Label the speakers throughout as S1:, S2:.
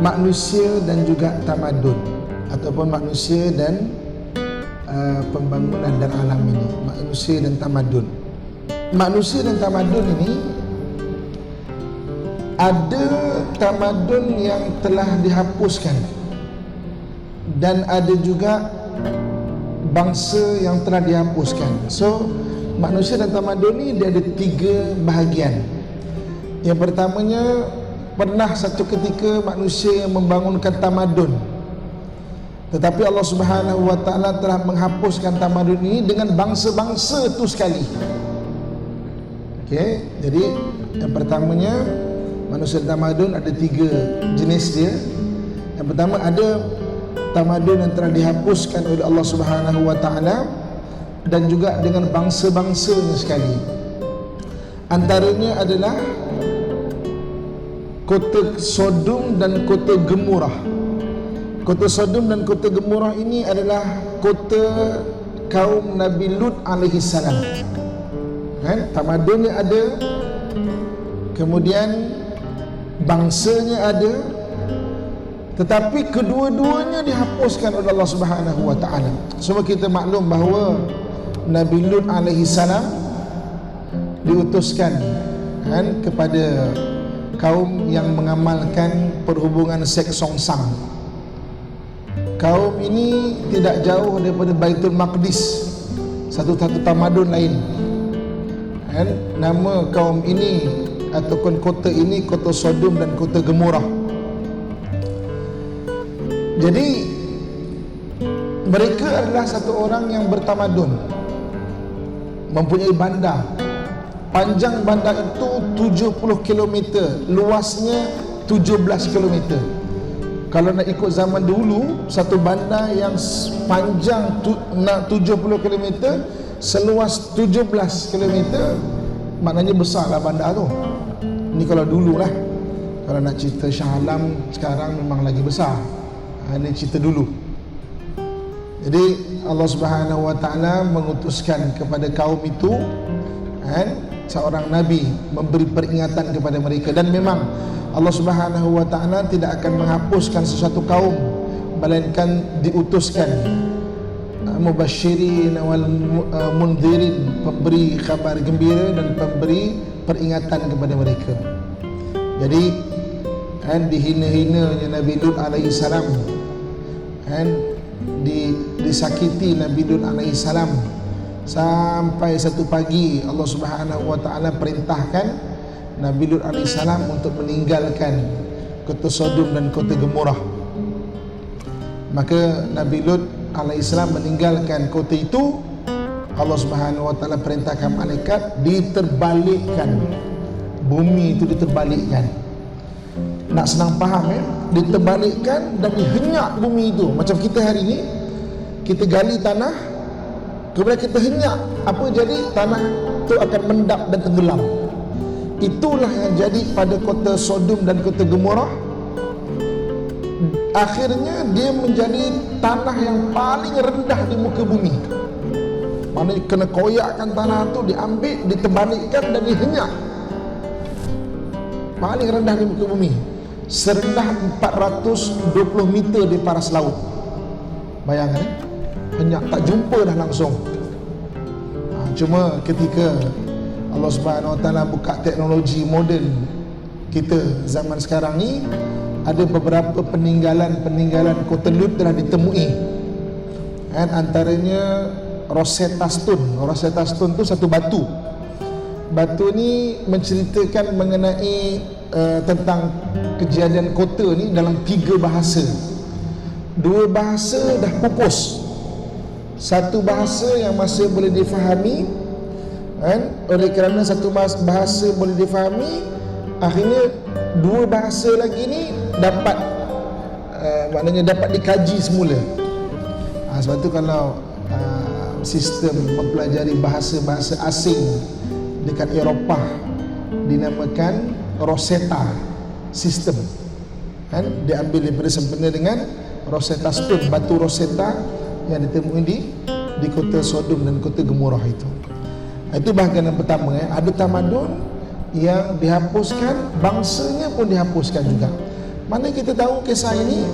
S1: manusia dan juga tamadun, ataupun manusia dan pembangunan dan alam ini. Manusia dan tamadun. Manusia dan tamadun ini, ada tamadun yang telah dihapuskan dan ada juga bangsa yang telah dihapuskan. So manusia dan tamadun ini dia ada 3 bahagian. Yang pertamanya, pernah satu ketika manusia yang membangunkan tamadun, tetapi Allah Subhanahu wa taala telah menghapuskan tamadun ini dengan bangsa-bangsa itu sekali. Okey, jadi yang pertamanya, manusia tamadun ada 3 jenis dia. Yang pertama, ada tamadun yang telah dihapuskan oleh Allah Subhanahu wa taala dan juga dengan bangsa-bangsanya sekali. Antaranya adalah kota Sodom dan kota Gemurah. Kota Sodom dan kota Gemurah ini adalah kota kaum Nabi Lut alaihi salam. Kan? Tamadunnya ada, kemudian bangsanya ada, tetapi kedua-duanya dihapuskan oleh Allah Subhanahu wa taala. Semua kita maklum bahawa Nabi Lut alaihi salam diutuskan kan kepada kaum yang mengamalkan perhubungan seks songsang. Kaum ini tidak jauh daripada Baitul Maqdis, satu tamadun lain. Dan nama kaum ini ataupun kota ini kota Sodom dan kota Gemurah. Jadi mereka adalah satu orang yang bertamadun, mempunyai bandar. Panjang bandar itu 70 km, luasnya 17 km. Kalau nak ikut zaman dulu, satu bandar yang panjang 70 km, seluas 17 km, maknanya besarlah bandar tu. Ini kalau dulu lah. Kalau nak cerita Shah Alam sekarang memang lagi besar. Ini cerita dulu. Jadi Allah Subhanahu wa taala mengutuskan kepada kaum itu seorang nabi memberi peringatan kepada mereka, dan memang Allah Subhanahu wa taala tidak akan menghapuskan sesuatu kaum melainkan diutuskan mubasyirin wal mundzirin, pemberi kabar gembira dan pemberi peringatan kepada mereka. Jadi dihina-hinanya Nabi Lut alaihi salam, disakiti Nabi Lut alaihi salam, sampai satu pagi Allah Subhanahu wa taala perintahkan Nabi Lut alaihi salam untuk meninggalkan kota Sodom dan kota Gemurah. Maka Nabi Lut alaihi salam meninggalkan kota itu. Allah Subhanahu wa taala perintahkan malaikat diterbalikkan. Bumi itu diterbalikkan. Nak senang faham diterbalikkan dan dihenyak bumi itu. Macam kita hari ini, kita gali tanah, kemudian kita henyak, apa jadi? Tanah itu akan mendap dan tenggelam. Itulah yang jadi pada kota Sodom dan kota Gemurah. Akhirnya dia menjadi tanah yang paling rendah di muka bumi. Maknanya kena koyakkan tanah itu, diambil, diterbalikkan dan dihenyak. Paling rendah di muka bumi, serendah 420 meter di paras laut. Bayangkan, henyak, tak jumpa dah langsung. Cuma ketika Allah Subhanahu wa taala buka teknologi moden kita zaman sekarang ni, ada beberapa peninggalan kota Lut telah ditemui. Antaranya Rosetta Stone. Rosetta Stone tu satu batu. Batu ni menceritakan mengenai tentang kejadian kota ni dalam 3 bahasa. 2 bahasa dah pupus. Satu bahasa yang masih boleh difahami, oleh kerana satu bahasa boleh difahami, akhirnya 2 bahasa lagi ni dapat maknanya dapat dikaji semula. Sebab tu kalau sistem mempelajari bahasa-bahasa asing dekat Eropah dinamakan Rosetta System. Dia ambil daripada sempena dengan Rosetta Stone, batu Rosetta yang ditemui di kota Sodom dan kota Gemurah itu. Itu bahagian yang pertama. Ada tamadun yang dihapuskan, bangsanya pun dihapuskan juga. Mana kita tahu kisah ini?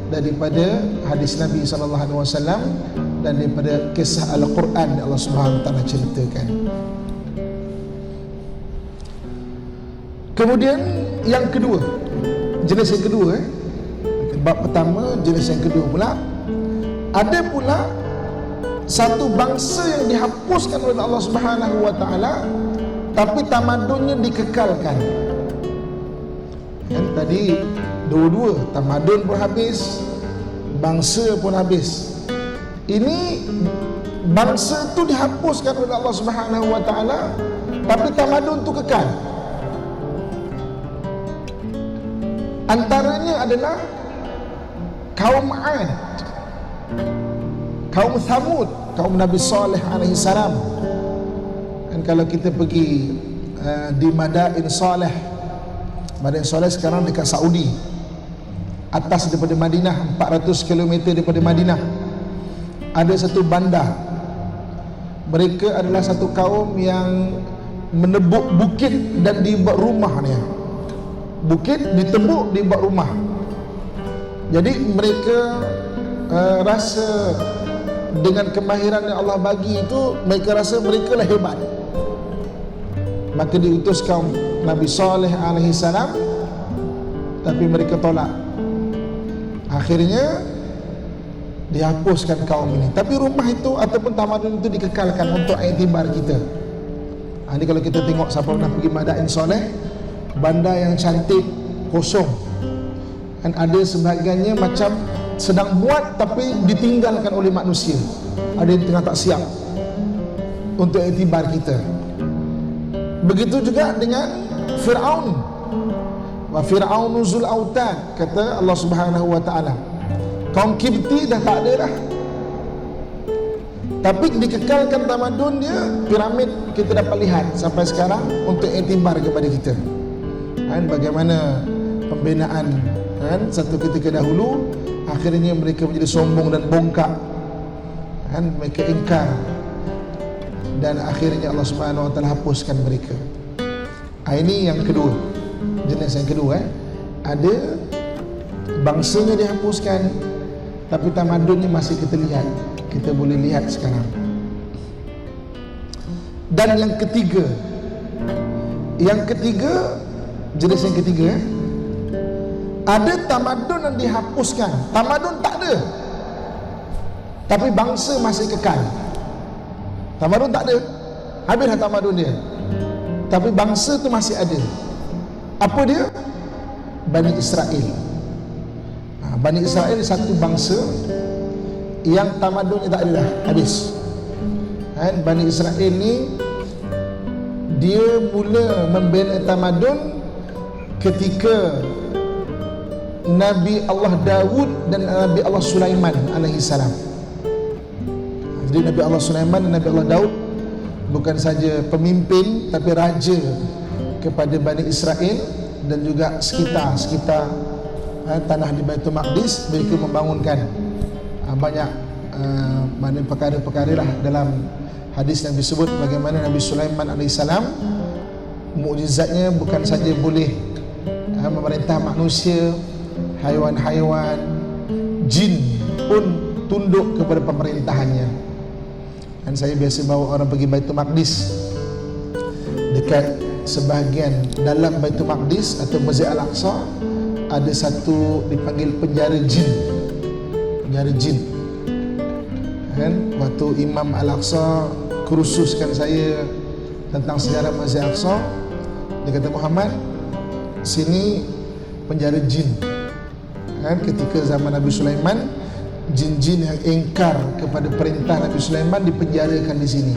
S1: Daripada hadis Nabi SAW dan daripada kisah Al-Quran Allah Subhanahu Wa Taala ceritakan. Kemudian yang kedua, jenis yang kedua, bab pertama, jenis yang kedua pula, ada pula satu bangsa yang dihapuskan oleh Allah Subhanahu Wa Taala, tapi tamadunnya dikekalkan. Yang tadi dua-dua, tamadun pun habis, bangsa pun habis. Ini bangsa tu dihapuskan oleh Allah Subhanahu Wa Taala, tapi tamadun tu kekal. Antaranya adalah kaum 'Ad, kaum Thamud, kaum Nabi Saleh alaihi salam. Dan kalau kita pergi di Madain Saleh, Madain Saleh sekarang dekat Saudi, atas daripada Madinah, 400 km daripada Madinah, ada satu bandar. Mereka adalah satu kaum yang menebuk bukit dan dibuat rumahnya. Bukit ditebuk, dibuat rumah. Jadi mereka rasa dengan kemahiran yang Allah bagi itu, mereka rasa mereka lah hebat. Maka diutus kaum Nabi Saleh alaihi salam, tapi mereka tolak. Akhirnya dihapuskan kaum ini. Tapi rumah itu ataupun tamadun itu dikekalkan untuk iktibar kita. Ini kalau kita tengok siapa pernah pergi Madain Saleh, bandar yang cantik, kosong. Dan ada sebahagiannya macam sedang buat tapi ditinggalkan oleh manusia. Ada yang tengah tak siap untuk iktibar kita. Begitu juga dengan Fir'aun. Wa Fir'aunu zul autad, kata Allah Subhanahu Wa Taala. Kaum Kipti dah tak ada dah, tapi dikekalkan tamadun dia. Piramid kita dapat lihat sampai sekarang untuk iktibar kepada kita. Bagaimana pembinaan satu ketika dahulu, akhirnya mereka menjadi sombong dan bongkak, mereka ingkar, dan akhirnya Allah Subhanahu Wa Taala hapuskan mereka. Ini yang kedua, jenis yang kedua. Ada bangsanya dihapuskan, tapi tamadunnya masih kita lihat, kita boleh lihat sekarang. Dan yang ketiga, jenis yang ketiga, ada tamadun yang dihapuskan. Tamadun tak ada, tapi bangsa masih kekal. Tamadun tak ada, habis dah tamadun dia, tapi bangsa tu masih ada. Apa dia? Bani Israel. Bani Israel satu bangsa yang tamadun tak ada dah, habis. Bani Israel ni dia mula membina tamadun ketika Nabi Allah Dawud dan Nabi Allah Sulaiman alaihi salam. Jadi Nabi Allah Sulaiman dan Nabi Allah Dawud bukan saja pemimpin tapi raja kepada Bani Israel dan juga sekitar tanah di Baitul Maqdis. Mereka membangunkan banyak mana perkara-perkara lah. Dalam hadis yang disebut bagaimana Nabi Sulaiman alaihissalam, mukjizatnya bukan saja boleh memerintah manusia, haiwan-haiwan, jin pun tunduk kepada pemerintahannya. Dan saya biasa bawa orang pergi Baitul Maqdis. Dekat sebahagian dalam Baitul Maqdis atau Masjid Al-Aqsa ada satu dipanggil penjara jin. Penjara jin. Waktu Imam Al-Aqsa kursuskan saya tentang sejarah Masjid Al-Aqsa, dia kata, Muhammad, sini penjara jin. Ketika zaman Nabi Sulaiman, jin-jin yang ingkar kepada perintah Nabi Sulaiman dipenjarakan di sini.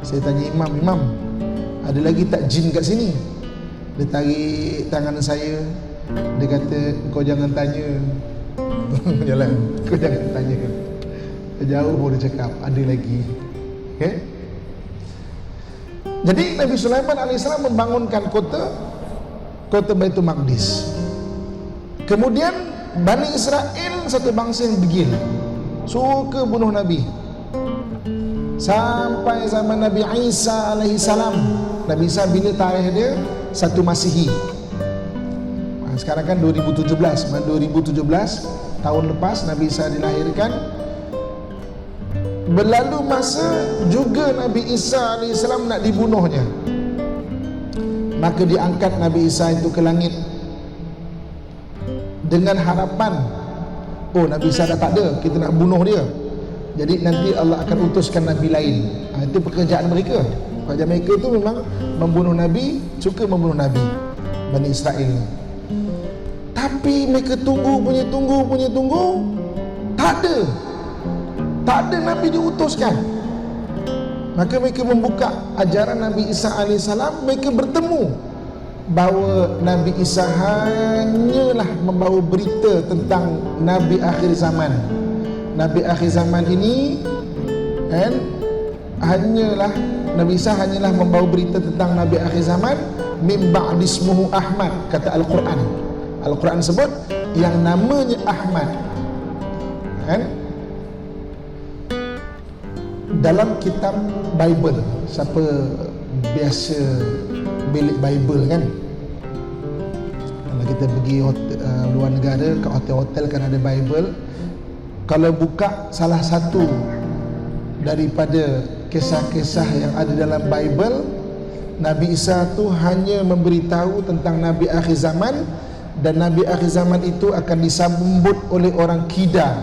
S1: Saya tanya Imam, ada lagi tak jin kat sini? Dia tarik tangan saya, dia kata, kau jangan tanya. Jalan, kau jangan tanya. Jauh baru cakap, ada lagi. Okay? Jadi Nabi Sulaiman AS membangunkan kota Baitul Maqdis. Kemudian Bani Israel satu bangsa yang degil, suka bunuh Nabi. Sampai zaman Nabi Isa alaihi salam. Nabi Isa bila tarikh dia 1 Masihi. Sekarang kan 2017, 2017 tahun lepas Nabi Isa dilahirkan. Berlalu masa juga Nabi Isa AS nak dibunuhnya. Maka diangkat Nabi Isa itu ke langit dengan harapan, oh Nabi Isa dah tak ada, kita nak bunuh dia, jadi nanti Allah akan utuskan Nabi lain. Itu pekerjaan mereka. Pekerjaan mereka itu memang membunuh Nabi, suka membunuh Nabi Bani Israel ni. Tapi mereka tunggu, tak ada Nabi diutuskan. Maka mereka membuka ajaran Nabi Isa AS. Mereka bertemu bahawa Nabi Isa hanyalah membawa berita tentang Nabi akhir zaman. Nabi akhir zaman ini Nabi Isa hanyalah membawa berita tentang Nabi akhir zaman. Min ba'di ismuhu Ahmad, kata Al-Quran. Al-Quran sebut yang namanya Ahmad. Dalam kitab Bible, siapa biasa bilik Bible kan, kalau kita pergi luar negara, ke hotel-hotel kan ada Bible. Kalau buka salah satu daripada kisah-kisah yang ada dalam Bible, Nabi Isa tu hanya memberitahu tentang Nabi akhir zaman, dan Nabi akhir zaman itu akan disambut oleh orang Kida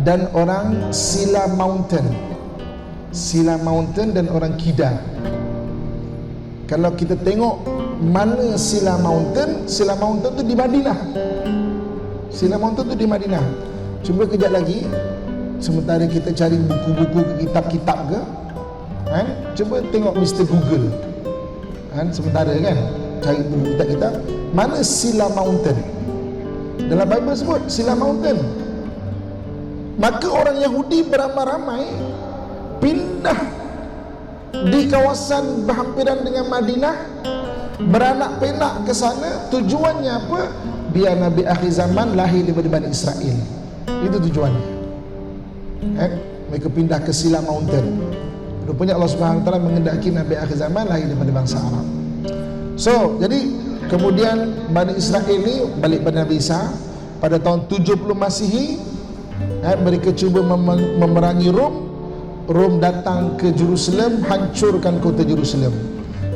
S1: dan orang Sila Mountain dan orang Kida. Kalau kita tengok mana Sila Mountain tu di Madinah. Sila Mountain tu di Madinah. Cuba kejap lagi, sementara kita cari buku-buku, kitab-kitab ke, cuba tengok Mr. Google, sementara kan cari buku kitab-kitab, mana Sila Mountain. Dalam Bible sebut Sila Mountain. Maka orang Yahudi beramai-ramai pindah di kawasan berhampiran dengan Madinah, beranak penak ke sana. Tujuannya apa? Biar Nabi akhir zaman lahir daripada Bani Israel. Itu tujuannya. Mereka pindah ke Sila Mountain. Rupanya Allah Subhanahu Wa Taala mengendaki Nabi akhir zaman lahir daripada bangsa Arab. So, jadi kemudian Bani Israel ni balik pada Nabi Isa pada tahun 70 Masihi. Mereka cuba memerangi Rom. Rom datang ke Jerusalem, hancurkan kota Jerusalem.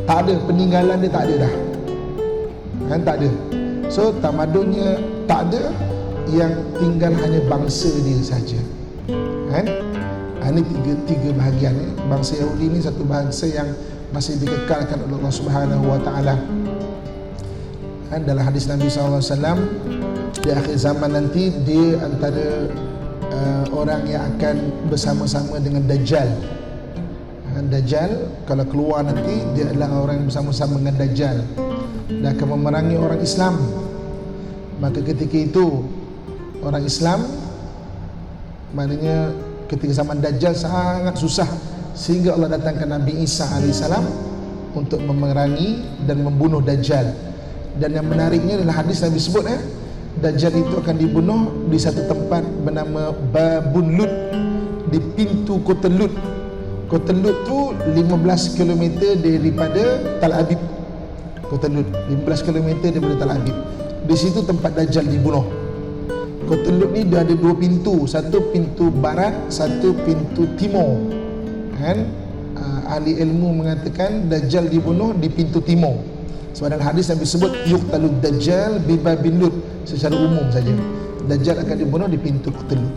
S1: Tak ada peninggalan dia, tak ada dah. Tak ada. So tamadunnya tak ada, yang tinggal hanya bangsa dia saja. Ini tiga bahagian. Bangsa Yahudi ni satu bangsa yang masih dikekalkan oleh Allah Subhanahu Wa Taala. Dalam hadis Nabi SAW, di akhir zaman nanti dia antara orang yang akan bersama-sama dengan Dajjal. Dajjal kalau keluar nanti, dia adalah orang yang bersama-sama dengan Dajjal dan akan memerangi orang Islam. Maka ketika itu orang Islam, maknanya ketika zaman Dajjal sangat susah, sehingga Allah datangkan Nabi Isa AS untuk memerangi dan membunuh Dajjal. Dan yang menariknya adalah hadis Nabi sebut, Dajjal itu akan dibunuh di satu tempat bernama Babun Lut, di pintu kota Lut. Kota Lut tu 15 km daripada Tal Abib. Kota Lut 15 km daripada Tal Abib. Di situ tempat Dajjal dibunuh. Kota Lut ni dia ada dua pintu, satu pintu barat, satu pintu timur. Ahli ilmu mengatakan Dajjal dibunuh di pintu timur. Sebab dalam hadis Nabi sebut yuqtalud Dajjal bi Babin Lut, secara umum saja. Dajjal akan dibunuh di pintu kota Lut.